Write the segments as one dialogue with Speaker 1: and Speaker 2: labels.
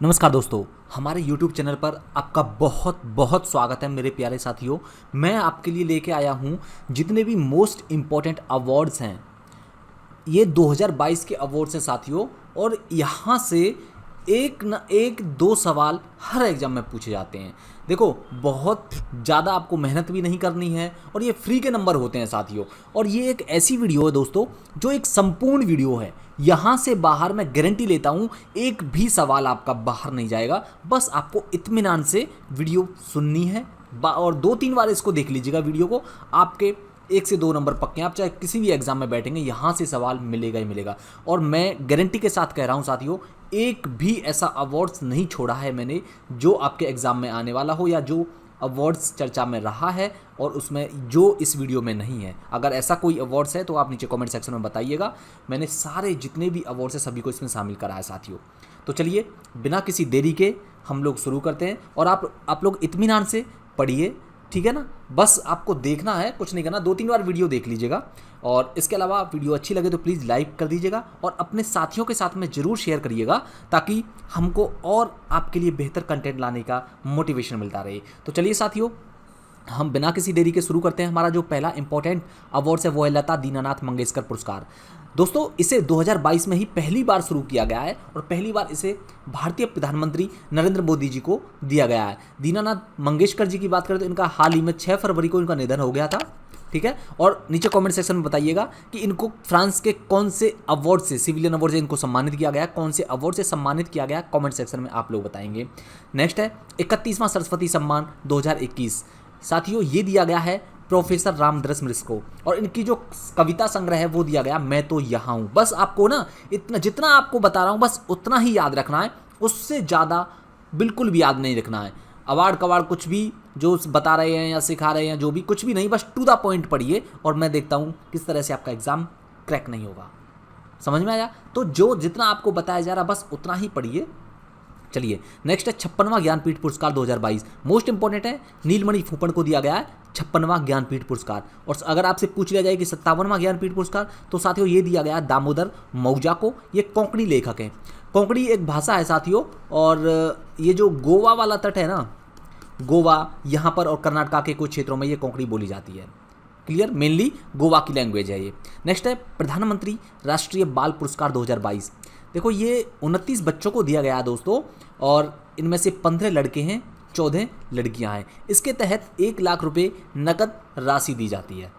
Speaker 1: नमस्कार दोस्तों, हमारे YouTube चैनल पर आपका बहुत बहुत स्वागत है मेरे प्यारे साथियों। मैं आपके लिए लेके आया हूँ जितने भी मोस्ट इम्पॉर्टेंट अवार्ड्स हैं। ये 2022 के अवार्ड्स हैं साथियों, और यहाँ से एक न एक दो सवाल हर एग्जाम में पूछे जाते हैं। देखो, बहुत ज़्यादा आपको मेहनत भी नहीं करनी है और ये फ्री के नंबर होते हैं साथियों। और ये एक ऐसी वीडियो है दोस्तों जो एक संपूर्ण वीडियो है। यहाँ से बाहर मैं गारंटी लेता हूँ एक भी सवाल आपका बाहर नहीं जाएगा। बस आपको इत्मीनान से वीडियो सुननी है और 2-3 बार इसको देख लीजिएगा वीडियो को। आपके 1 से 2 नंबर पक्के हैं। आप चाहे किसी भी एग्जाम में बैठेंगे, यहाँ से सवाल मिलेगा ही मिलेगा। और मैं गारंटी के साथ कह रहा हूँ साथियों, एक भी ऐसा अवार्ड्स नहीं छोड़ा है मैंने जो आपके एग्ज़ाम में आने वाला हो या जो अवार्ड्स चर्चा में रहा है और उसमें जो इस वीडियो में नहीं है। अगर ऐसा कोई अवार्ड्स है तो आप नीचे कमेंट सेक्शन में बताइएगा। मैंने सारे जितने भी अवार्ड्स हैं सभी को इसमें शामिल करा है साथियों। तो चलिए बिना किसी देरी के हम लोग शुरू करते हैं। और आप लोग इत्मीनान से पढ़िए, ठीक है ना। बस आपको देखना है, कुछ नहीं करना। 2-3 बार वीडियो देख लीजिएगा। और इसके अलावा वीडियो अच्छी लगे तो प्लीज़ लाइक कर दीजिएगा और अपने साथियों के साथ में ज़रूर शेयर करिएगा, ताकि हमको और आपके लिए बेहतर कंटेंट लाने का मोटिवेशन मिलता रहे। तो चलिए साथियों, हम बिना किसी देरी के शुरू करते हैं। हमारा जो पहला इंपॉर्टेंट अवार्ड्स है वो है लता दीनानाथ मंगेशकर पुरस्कार। दोस्तों, इसे 2022 में ही पहली बार शुरू किया गया है और पहली बार इसे भारतीय प्रधानमंत्री नरेंद्र मोदी जी को दिया गया है। दीनानाथ मंगेशकर जी की बात करें तो इनका हाल ही में 6 फरवरी को इनका निधन हो गया था, ठीक है। और नीचे कमेंट सेक्शन में बताइएगा कि इनको फ्रांस के कौन से अवार्ड से, सिविलियन अवार्ड से इनको सम्मानित किया गया, कौन से अवार्ड से सम्मानित किया गया, कमेंट सेक्शन में आप लोग बताएंगे। नेक्स्ट है 31वां सरस्वती सम्मान 2021। साथियों, ये दिया गया है प्रोफेसर रामदरस मिश्र को, और इनकी जो कविता संग्रह है वो दिया गया मैं तो यहाँ हूँ। बस आपको ना इतना जितना आपको बता रहा हूँ बस उतना ही याद रखना है, उससे ज़्यादा बिल्कुल भी याद नहीं रखना है। अवार्ड कवार्ड कुछ भी जो बता रहे हैं या सिखा रहे हैं, जो भी कुछ भी नहीं, बस टू द पॉइंट पढ़िए और मैं देखता हूँ किस तरह से आपका एग्जाम क्रैक नहीं होगा। समझ में आया? तो जो जितना आपको बताया जा रहा बस उतना ही पढ़िए। चलिए नेक्स्ट है 56वां ज्ञानपीठ पुरस्कार 2022। मोस्ट इंपॉर्टेंट है, नीलमणि फूकन को दिया गया है 56वां ज्ञानपीठ पुरस्कार। और अगर आपसे पूछ लिया जाए कि 57वां ज्ञानपीठ पुरस्कार, तो साथियों ये दिया गया दामोदर मौजा को। ये कोंकणी लेखक हैं। कोंकणी एक भाषा है साथियों, और ये जो गोवा वाला तट है ना, गोवा यहाँ पर और कर्नाटका के कुछ क्षेत्रों में ये कोंकणी बोली जाती है। क्लियर? मेनली गोवा की लैंग्वेज है ये। नेक्स्ट है प्रधानमंत्री राष्ट्रीय बाल पुरस्कार 2022। देखो, ये 29 बच्चों को दिया गया है दोस्तों, और इनमें से 15 लड़के हैं, 14 लड़कियां हैं। इसके तहत 1 लाख रुपए नकद राशि दी जाती है।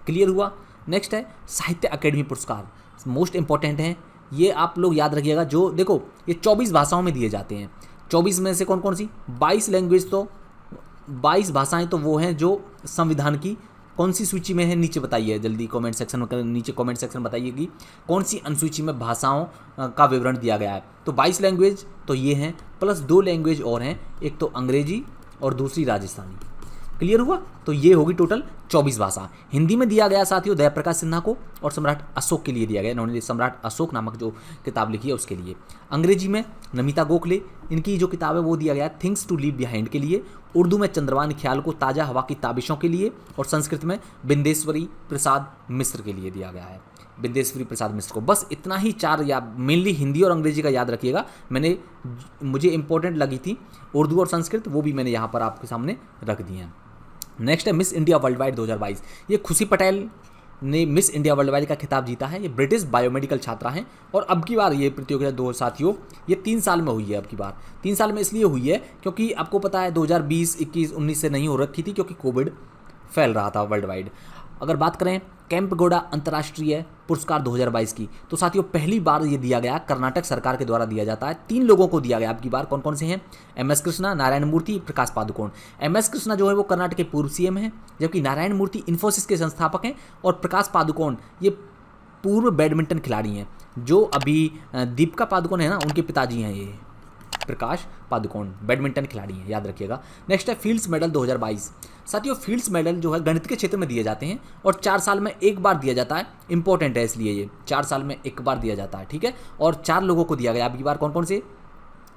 Speaker 1: क्लियर हुआ? नेक्स्ट है साहित्य अकेडमी पुरस्कार। मोस्ट इंपॉर्टेंट है, ये आप लोग याद रखिएगा। जो देखो, ये 24 भाषाओं में दिए जाते हैं। 24 में से कौन कौन सी? 22 लैंग्वेज, तो 22 भाषाएं तो वो हैं जो संविधान की कौन सी सूची में है, नीचे बताइए जल्दी कमेंट सेक्शन में। नीचे कमेंट सेक्शन में बताइए कि कौन सी अनुसूची में भाषाओं का विवरण दिया गया है। तो 22 लैंग्वेज तो ये हैं, प्लस 2 लैंग्वेज और हैं, एक तो अंग्रेजी और दूसरी राजस्थानी। क्लियर हुआ? तो ये होगी टोटल 24 भाषा। हिंदी में दिया गया साथियों जयप्रकाश सिन्हा को, और सम्राट अशोक के लिए दिया गया। इन्होंने सम्राट अशोक नामक जो किताब लिखी है उसके लिए। अंग्रेजी में नमिता गोखले, इनकी जो किताब है वो दिया गया थिंग्स टू लीव बिहाइंड के लिए। उर्दू में चंद्रवान ख्याल को ताज़ा हवा की ताबिशों के लिए, और संस्कृत में बिंदेश्वरी प्रसाद मिश्र के लिए दिया गया है। बिंदेश्वरी प्रसाद मिश्र को। बस इतना ही 4 या मेनली हिंदी और अंग्रेजी का याद रखिएगा। मुझे इंपॉर्टेंट लगी थी उर्दू और संस्कृत, वो भी मैंने यहाँ पर आपके सामने रख दी हैं। नेक्स्ट है मिस इंडिया वर्ल्ड वाइड 2022। ये खुशी पटेल ने मिस इंडिया वर्ल्ड वाइड का खिताब जीता है। ये ब्रिटिश बायोमेडिकल छात्रा हैं, और अब की बार ये प्रतियोगिता दो साथियों ये 3 साल में हुई है। अब की बार 3 साल में इसलिए हुई है क्योंकि आपको पता है 2020, 21, 19 से नहीं हो रखी थी, क्योंकि कोविड फैल रहा था वर्ल्ड वाइड। अगर बात करें कैंपगोड़ा अंतर्राष्ट्रीय पुरस्कार 2022 की, तो साथियों पहली बार ये दिया गया कर्नाटक सरकार के द्वारा दिया जाता है। 3 लोगों को दिया गया अब की बार। कौन कौन से हैं? MS कृष्णा, नारायण मूर्ति, प्रकाश पादुकोण। MS कृष्णा जो है वो कर्नाटक के पूर्व CM हैं, जबकि नारायण मूर्ति इन्फोसिस के संस्थापक हैं, और प्रकाश पादुकोण ये पूर्व बैडमिंटन खिलाड़ी हैं। जो अभी दीपिका पादुकोण है ना, उनके पिताजी हैं ये प्रकाश पादुकोण, बैडमिंटन खिलाड़ी हैं, याद रखिएगा। नेक्स्ट है फील्ड्स मेडल 2022। साथियों फील्ड्स मेडल जो है गणित के क्षेत्र में दिए जाते हैं, और 4 साल में एक बार दिया जाता है। इंपॉर्टेंट है इसलिए ये 4 साल में एक बार दिया जाता है, ठीक है। और 4 लोगों को दिया गया अब की बार। कौन कौन से?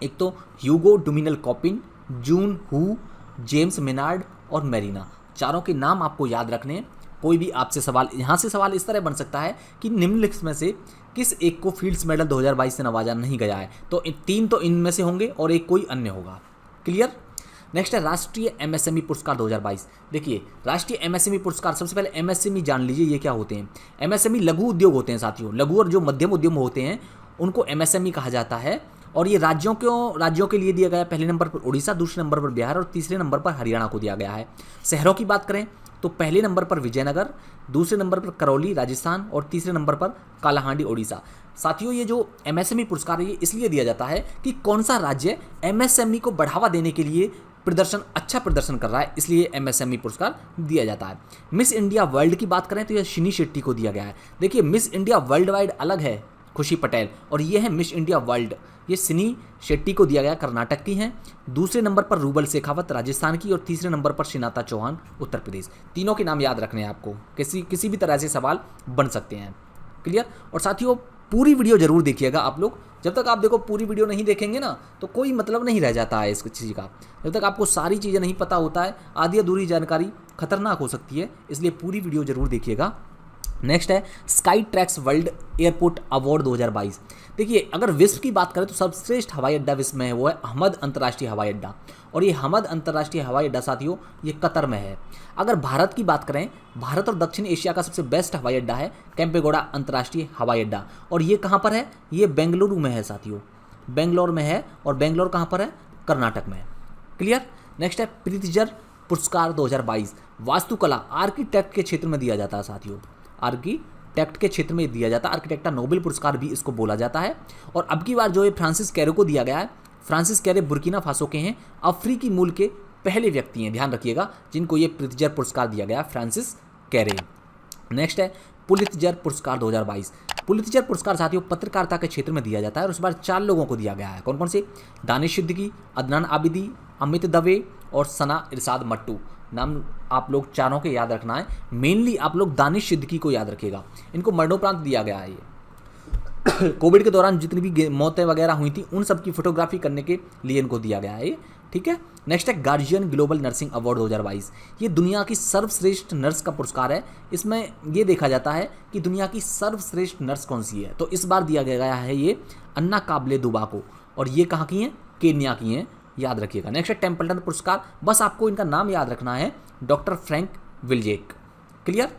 Speaker 1: एक तो ह्यूगो डुमिनल कॉपिन, जून हू, जेम्स मेनार्ड और मेरीना। चारों के नाम आपको याद रखने हैं। कोई भी आपसे सवाल, यहाँ से सवाल इस तरह बन सकता है कि निम्नलिखित में से किस एक को फील्ड्स मेडल 2022 से नवाजा नहीं गया है? तो 3 तो इनमें से होंगे और एक कोई अन्य होगा। क्लियर। नेक्स्ट है राष्ट्रीय एमएसएमई पुरस्कार 2022। देखिए राष्ट्रीय एमएसएमई पुरस्कार, सबसे पहले एमएसएमई जान लीजिए ये क्या होते हैं। एमएसएमई लघु उद्योग होते हैं साथियों, लघु और जो मध्यम उद्यम होते हैं उनको एमएसएमई कहा जाता है। और ये राज्यों के लिए दिया गया है। पहले नंबर पर उड़ीसा, दूसरे नंबर पर बिहार और तीसरे नंबर पर हरियाणा को दिया गया है। शहरों की बात करें तो पहले नंबर पर विजयनगर, दूसरे नंबर पर करौली राजस्थान और तीसरे नंबर पर कालाहांडी उड़ीसा। साथियों ये जो एमएसएमई पुरस्कार है ये इसलिए दिया जाता है कि कौन सा राज्य एमएसएमई को बढ़ावा देने के लिए अच्छा प्रदर्शन कर रहा है, इसलिए एमएसएमई पुरस्कार दिया जाता है। मिस इंडिया वर्ल्ड की बात करें तो यह शिनी शेट्टी को दिया गया है। देखिए मिस इंडिया वर्ल्ड वाइड अलग है खुशी पटेल, और ये है मिस इंडिया वर्ल्ड, ये सिनी शेट्टी को दिया गया, कर्नाटक की हैं। दूसरे नंबर पर रूबल शेखावत राजस्थान की और तीसरे नंबर पर शिनाता चौहान उत्तर प्रदेश। तीनों के नाम याद रखने हैं आपको, किसी भी तरह से सवाल बन सकते हैं। क्लियर। और साथियों पूरी वीडियो जरूर देखिएगा आप लोग। जब तक आप देखो पूरी वीडियो नहीं देखेंगे ना तो कोई मतलब नहीं रह जाता है इस चीज़ का। जब तक आपको सारी चीज़ें नहीं पता होता है, आधी अधूरी जानकारी खतरनाक हो सकती है, इसलिए पूरी वीडियो जरूर देखिएगा। नेक्स्ट है sky tracks world airport award 2022। देखिए अगर विश्व की बात करें तो सर्वश्रेष्ठ हवाई अड्डा विश्व में है वो है अहमद अंतर्राष्ट्रीय हवाई अड्डा, और ये अहमद अंतर्राष्ट्रीय हवाई अड्डा साथियों ये कतर में है। अगर भारत की बात करें, भारत और दक्षिण एशिया का सबसे बेस्ट हवाई अड्डा है केम्पेगौड़ा अंतर्राष्ट्रीय हवाई अड्डा, और ये कहाँ पर है? ये बेंगलुरु में है साथियों, बेंगलोर में है। और बेंगलोर कहाँ पर है? कर्नाटक में। क्लियर। नेक्स्ट है प्रीतिजर पुरस्कार 2022। वास्तुकला आर्किटेक्ट के क्षेत्र में दिया जाता है साथियों, आर्किटेक्ट के क्षेत्र में दिया जाता है। आर्किटेक्टा नोबेल पुरस्कार भी इसको बोला जाता है। और अब की बार जो है फ्रांसिस कैरे को दिया गया है। फ्रांसिस कैरे बुर्किना फासो के हैं, अफ्रीकी मूल के पहले व्यक्ति हैं, ध्यान रखिएगा, जिनको ये प्रीतिजर पुरस्कार दिया गया फ्रांसिस कैरे। नेक्स्ट है पुलित्जर पुरस्कार 2022। पुलित्जर पुरस्कार साथियों पत्रकारिता के क्षेत्र में दिया जाता है और इस बार 4 लोगों को दिया गया है। कौन कौन से? दानिश सिद्दीकी, अदनान आबिदी, अमित दवे और सना इरशाद मट्टू। नाम आप लोग चारों के याद रखना है। मेनली आप लोग दानिश सिद्दीकी को याद रखिएगा, इनको मरणोपरांत दिया गया है। ये कोविड के दौरान जितनी भी मौतें वगैरह हुई थी उन सब की फोटोग्राफी करने के लिए इनको दिया गया है ये। ठीक है। नेक्स्ट है गार्जियन ग्लोबल नर्सिंग अवार्ड 2022। ये दुनिया की सर्वश्रेष्ठ नर्स का पुरस्कार है। इसमें ये देखा जाता है कि दुनिया की सर्वश्रेष्ठ नर्स कौन सी है, तो इस बार दिया गया है ये अन्ना काबले दुबा को, और ये कहाँ की हैं? केन्या की हैं, याद रखिएगा। नेक्स्ट है टेम्पल्टन पुरस्कार, बस आपको इनका नाम याद रखना है, doctor Frank Wilczek. Clear.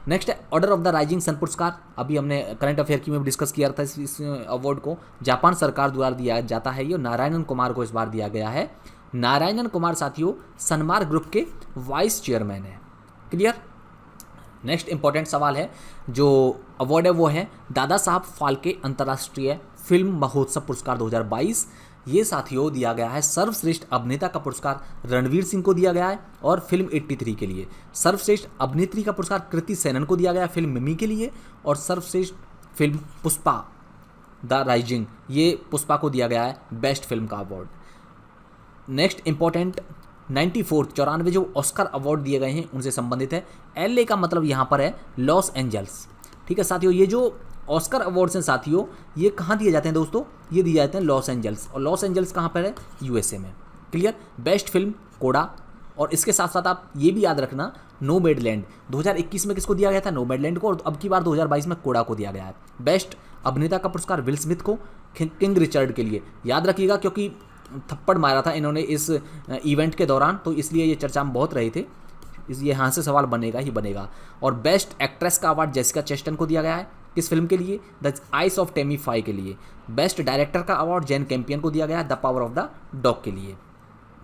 Speaker 1: Next है order of the rising sun पुरस्कार, अभी हमने करंट अफेयर की में डिस्कस किया था इस अवार्ड को, जापान सरकार द्वारा दिया जाता है। ये नारायणन कुमार को इस बार दिया गया है। नारायणन कुमार साथियों सनमार्ग ग्रुप के वाइस चेयरमैन है। क्लियर। नेक्स्ट इंपॉर्टेंट सवाल है, जो अवार्ड है वो है दादा साहब फाल्के अंतर्राष्ट्रीय फिल्म महोत्सव पुरस्कार 2022। ये साथियों दिया गया है सर्वश्रेष्ठ अभिनेता का पुरस्कार रणवीर सिंह को दिया गया है और फिल्म 83 के लिए। सर्वश्रेष्ठ अभिनेत्री का पुरस्कार कृति सेनन को दिया गया है फिल्म मिमी के लिए, और सर्वश्रेष्ठ फिल्म पुष्पा द राइजिंग, ये पुष्पा को दिया गया है बेस्ट फिल्म का अवार्ड। नेक्स्ट इंपॉर्टेंट 94 जो ऑस्कर अवार्ड दिए गए हैं उनसे संबंधित है। LA का मतलब यहाँ पर है लॉस एंजल्स। ठीक है साथियों, ये जो ऑस्कर अवार्ड्स हैं साथियों ये कहाँ दिए जाते हैं दोस्तों? ये दिए जाते हैं लॉस एंजल्स, और लॉस एंजल्स कहाँ पर है? USA में। क्लियर। बेस्ट फिल्म कोडा, और इसके साथ साथ आप ये भी याद रखना नोमैडलैंड 2021 में किसको दिया गया था? नोमैडलैंड को, और अब की बार 2022 में कोडा को दिया गया है। बेस्ट अभिनेता का पुरस्कार विल स्मिथ को किंग रिचर्ड के लिए, याद रखिएगा क्योंकि थप्पड़ मारा था इन्होंने इस इवेंट के दौरान, तो इसलिए ये चर्चा में बहुत रहे थे, इसलिए यहाँ से सवाल बनेगा ही बनेगा। और बेस्ट एक्ट्रेस का अवार्ड जेसिका चेस्टन को दिया गया है, किस फिल्म के लिए? The eyes of Tammy Faye के लिए। बेस्ट डायरेक्टर का अवार्ड जैन कैंपियन को दिया गया है the power of the dog के लिए।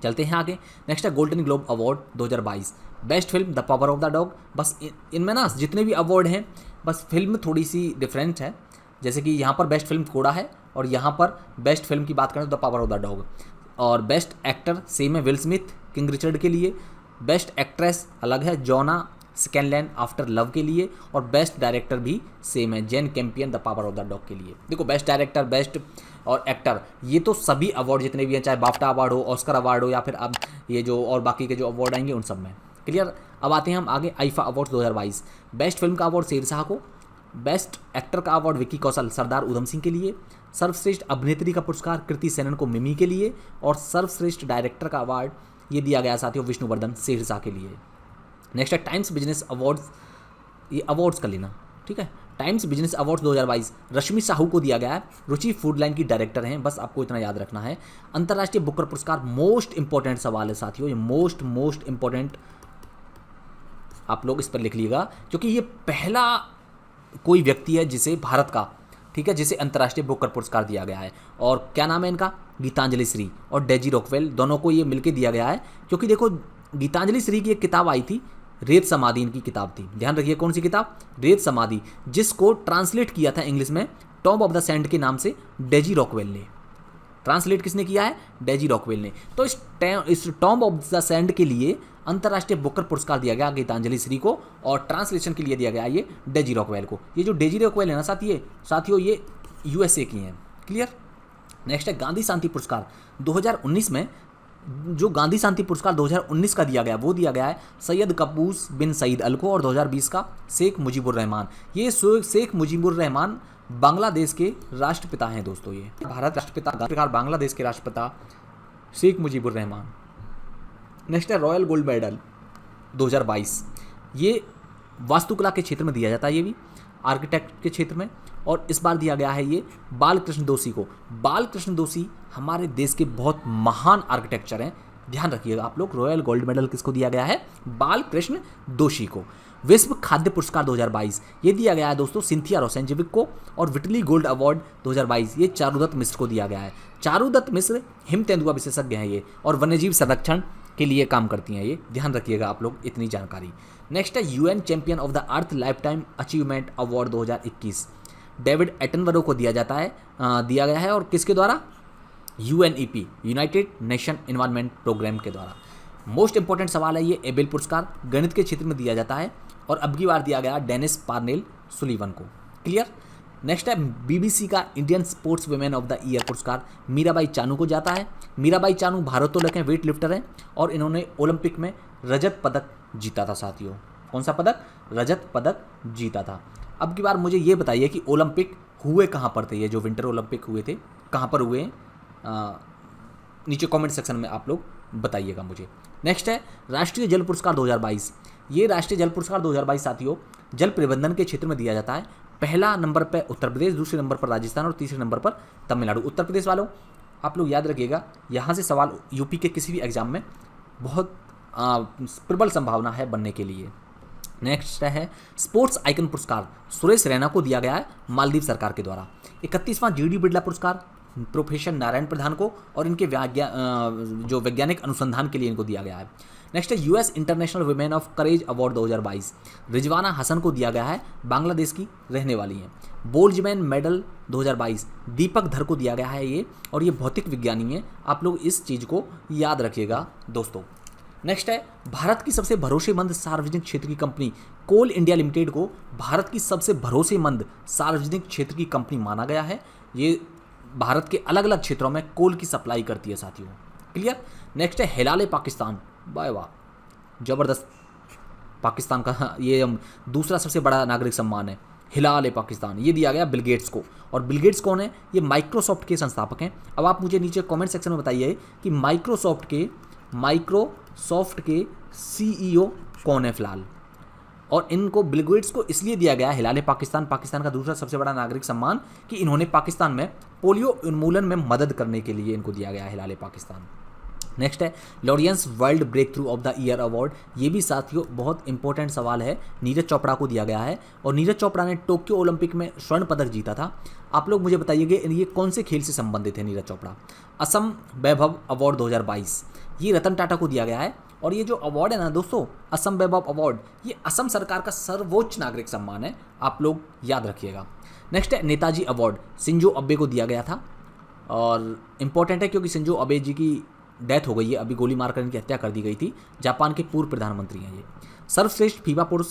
Speaker 1: चलते हैं आगे। नेक्स्ट है Golden Globe award 2022। Best film the power of the dog. बस इनमें ना जितने भी अवार्ड हैं बस फिल्म थोड़ी सी डिफरेंट है, जैसे कि यहाँ पर बेस्ट फिल्म कोड़ा है और यहाँ पर बेस्ट फिल्म की बात करें तो the power of the dog. और बेस्ट एक्टर सेम है विल स्मिथ किंग रिचर्ड के लिए। बेस्ट एक्ट्रेस अलग है जॉना स्कैनलैन आफ्टर लव के लिए, और बेस्ट डायरेक्टर भी सेम है Jane Campion the power of the dog के लिए। देखो बेस्ट डायरेक्टर, बेस्ट और एक्टर, ये तो सभी अवार्ड जितने भी हैं, चाहे बाफ्टा अवार्ड हो, ऑस्कर अवार्ड हो, या फिर अब ये जो और बाकी के जो अवार्ड आएंगे उन सब में। क्लियर। अब आते हैं हम आगे आईफा अवार्ड 2022। बेस्ट फिल्म का अवार्ड शेरशाह को, बेस्ट एक्टर का अवार्ड विक्की कौशल सरदार उधम सिंह के लिए, सर्वश्रेष्ठ अभिनेत्री का पुरस्कार कृति सेनन को मिमी के लिए, और सर्वश्रेष्ठ डायरेक्टर का अवार्ड ये दिया गया साथियों विष्णुवर्धन शेरशाह के लिए। नेक्स्ट है टाइम्स बिजनेस अवार्ड्स, ये अवार्ड्स का लेना, ठीक है। टाइम्स बिजनेस अवार्ड्स 2022 रश्मि साहू को दिया गया है, रुचि फूड लाइन की डायरेक्टर हैं, बस आपको इतना याद रखना है। अंतर्राष्ट्रीय बुकर पुरस्कार, मोस्ट इंपॉर्टेंट सवाल है साथियों, ये मोस्ट इंपॉर्टेंट, आप लोग इस पर लिख लीजिएगा, क्योंकि ये पहला कोई व्यक्ति है जिसे भारत का, ठीक है, जिसे अंतर्राष्ट्रीय बुकर पुरस्कार दिया गया है। और क्या नाम है इनका? गीतांजलि श्री और डेजी रॉकवेल, दोनों को ये मिलकर दिया गया है। क्योंकि देखो गीतांजलि श्री की एक किताब आई थी, रेत समाधि इनकी किताब थी, ध्यान रखिए कौन सी किताब? रेत समाधि, जिसको ट्रांसलेट किया था इंग्लिश में टॉम्ब ऑफ द सैंड के नाम से डेजी रॉकवेल ने। ट्रांसलेट किसने किया है? डेजी रॉकवेल ने। तो इस टॉम्ब ऑफ द सैंड के लिए अंतर्राष्ट्रीय बुकर पुरस्कार दिया गया गीतांजलि श्री को, और ट्रांसलेशन के लिए दिया गया ये डेजी रॉकवेल को। ये जो डेजी रॉकवेल है ना साथियों, ये यूएसए की हैं। क्लियर? नेक्स्ट है गांधी शांति पुरस्कार 2019 में, जो गांधी शांति पुरस्कार 2019 का दिया गया वो दिया गया है सैयद कपूस बिन सईद अल को, और 2020 का शेख मुजीबुर रहमान। ये शेख मुजीबुर रहमान बांग्लादेश के राष्ट्रपिता हैं दोस्तों। ये भारत राष्ट्रपिता, बांग्लादेश के राष्ट्रपिता शेख मुजीबुर रहमान। नेक्स्ट है रॉयल गोल्ड मेडल 2022, ये वास्तुकला के क्षेत्र में दिया जाता है, ये भी आर्किटेक्ट के क्षेत्र में, और इस बार दिया गया है ये बालकृष्ण दोषी को। बालकृष्ण दोषी हमारे देश के बहुत महान आर्किटेक्चर हैं, ध्यान रखिएगा आप लोग। रॉयल गोल्ड मेडल किसको दिया गया है? बालकृष्ण दोषी को। विश्व खाद्य पुरस्कार 2022 ये दिया गया है दोस्तों सिंथिया रोसेंजेविक को, और विटली गोल्ड अवार्ड 2022 ये चारुदत्त मिश्र को दिया गया है। चारुदत्त मिश्र हिम तेंदुआ विशेषज्ञ हैं ये, और वन्यजीव संरक्षण के लिए काम करती हैं ये, ध्यान रखिएगा आप लोग इतनी जानकारी। नेक्स्ट है UN champion of the Earth lifetime achievement award 2021 David Attenborough को दिया गया है, और किसके द्वारा? UNEP, United Nation Environment Programme के द्वारा। मोस्ट इंपॉर्टेंट सवाल है ये। एबेल पुरस्कार गणित के क्षेत्र में दिया जाता है, और अब की बार दिया गया डेनिस पार्नेल सुलीवन को। क्लियर? नेक्स्ट है बीबीसी का Indian sports women of the year पुरस्कार मीराबाई चानू को जाता है। मीराबाई चानू भारोत्तोलक हैं, वेट लिफ्टर हैं, और इन्होंने ओलंपिक में रजत पदक जीता था साथियों। कौन सा पदक? रजत पदक जीता था। अब की बार मुझे ये बताइए कि ओलंपिक हुए कहाँ पर थे? ये जो विंटर ओलंपिक हुए थे कहाँ पर हुए? नीचे कमेंट सेक्शन में आप लोग बताइएगा मुझे। नेक्स्ट है राष्ट्रीय जल पुरस्कार 2022, ये राष्ट्रीय जल पुरस्कार 2022 साथियों जल प्रबंधन के क्षेत्र में दिया जाता है। पहला नंबर पर उत्तर प्रदेश, दूसरे नंबर पर राजस्थान, और तीसरे नंबर पर तमिलनाडु। उत्तर प्रदेश वालों आप लोग याद रखिएगा, यहाँ से सवाल यूपी के किसी भी एग्जाम में बहुत प्रबल संभावना है बनने के लिए। नेक्स्ट है स्पोर्ट्स आइकन पुरस्कार सुरेश रैना को दिया गया है मालदीव सरकार के द्वारा। 31वां जीडी बिरला पुरस्कार प्रोफेसर नारायण प्रधान को, और इनके जो वैज्ञानिक अनुसंधान के लिए इनको दिया गया है। नेक्स्ट है US International Women of Courage award 2022 Hasan हसन को दिया गया है, बांग्लादेश की रहने वाली हैं। बोल्जमैन मेडल 2022 दीपक धर को दिया गया है ये, और ये भौतिक विज्ञानी हैं, आप लोग इस चीज़ को याद रखिएगा दोस्तों। नेक्स्ट है भारत की सबसे भरोसेमंद सार्वजनिक क्षेत्र की कंपनी कोल इंडिया लिमिटेड को भारत की सबसे भरोसेमंद सार्वजनिक क्षेत्र की कंपनी माना गया है। ये भारत के अलग अलग क्षेत्रों में कोल की सप्लाई करती है साथियों। क्लियर? नेक्स्ट है हिलाल पाकिस्तान, वाह वाह जबरदस्त, पाकिस्तान का ये दूसरा सबसे बड़ा नागरिक सम्मान है हिलाल पाकिस्तान, ये दिया गया बिल गेट्स को। और बिल गेट्स कौन है? ये माइक्रोसॉफ्ट के संस्थापक हैं। अब आप मुझे नीचे कमेंट सेक्शन में बताइए कि माइक्रोसॉफ्ट के सीईओ कौन है फिलहाल। और इनको बिल गेट्स को इसलिए दिया गया हिलाल पाकिस्तान का दूसरा सबसे बड़ा नागरिक सम्मान, कि इन्होंने पाकिस्तान में पोलियो उन्मूलन में मदद करने के लिए इनको दिया गया हिलाल पाकिस्तान। नेक्स्ट है Laureus World breakthrough of the year award, ये भी साथियों बहुत इंपॉर्टेंट सवाल है, नीरज चोपड़ा को दिया गया है, और नीरज चोपड़ा ने टोक्यो ओलंपिक में स्वर्ण पदक जीता था। आप लोग मुझे बताइएगा ये कौन से खेल से संबंधित है नीरज चोपड़ा। असम वैभव अवार्ड 2022 ये रतन टाटा को दिया गया है, और ये जो अवार्ड है ना दोस्तों असम वैभव अवार्ड, ये असम सरकार का सर्वोच्च नागरिक सम्मान है, आप लोग याद रखिएगा। नेक्स्ट है नेताजी अवार्ड शिंजो अबे को दिया गया था, और इम्पोर्टेंट है क्योंकि शिंजो अबे जी की डेथ हो गई है, अभी गोली मारकर इनकी हत्या कर दी गई थी। जापान के पूर्व प्रधानमंत्री हैं ये। सर्वश्रेष्ठ फीफा पुरुष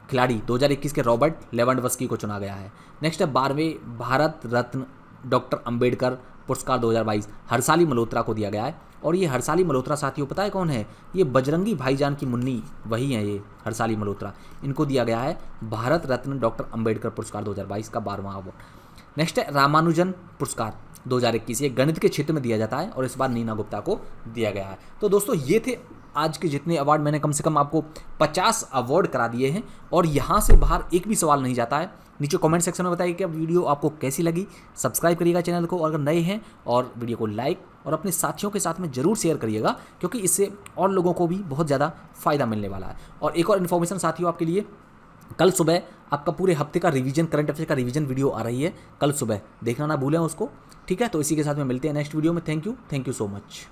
Speaker 1: खिलाड़ी 2021 के रॉबर्ट लेवेंडवस्की को चुना गया है। नेक्स्ट है 12वें भारत रत्न डॉक्टर अंबेडकर पुरस्कार 2022 हरसाली मल्होत्रा को दिया गया है, और ये हरसाली मल्होत्रा साथियों पता है कौन है? ये बजरंगी भाईजान की मुन्नी वही हैं ये हरसाली मल्होत्रा, इनको दिया गया है भारत रत्न डॉक्टर अंबेडकर पुरस्कार 2022 का 12वां अवार्ड। नेक्स्ट है रामानुजन पुरस्कार 2021 ये गणित के क्षेत्र में दिया जाता है, और इस बार नीना गुप्ता को दिया गया है। तो दोस्तों ये थे आज के जितने अवार्ड, मैंने कम से कम आपको 50 अवार्ड करा दिए हैं, और यहाँ से बाहर एक भी सवाल नहीं जाता है। नीचे कमेंट सेक्शन में बताइए कि अब वीडियो आपको कैसी लगी। सब्सक्राइब करिएगा चैनल को अगर नए हैं, और वीडियो को लाइक और अपने साथियों के साथ में ज़रूर शेयर करिएगा, क्योंकि इससे और लोगों को भी बहुत ज़्यादा फ़ायदा मिलने वाला है। और एक और इन्फॉर्मेशन साथियों आपके लिए, कल सुबह आपका पूरे हफ्ते का रिवीजन, करंट अफेयर का रिवीजन वीडियो आ रही है, कल सुबह देखना ना भूलें उसको। ठीक है, तो इसी के साथ में मिलते हैं नेक्स्ट वीडियो में। Thank you so much.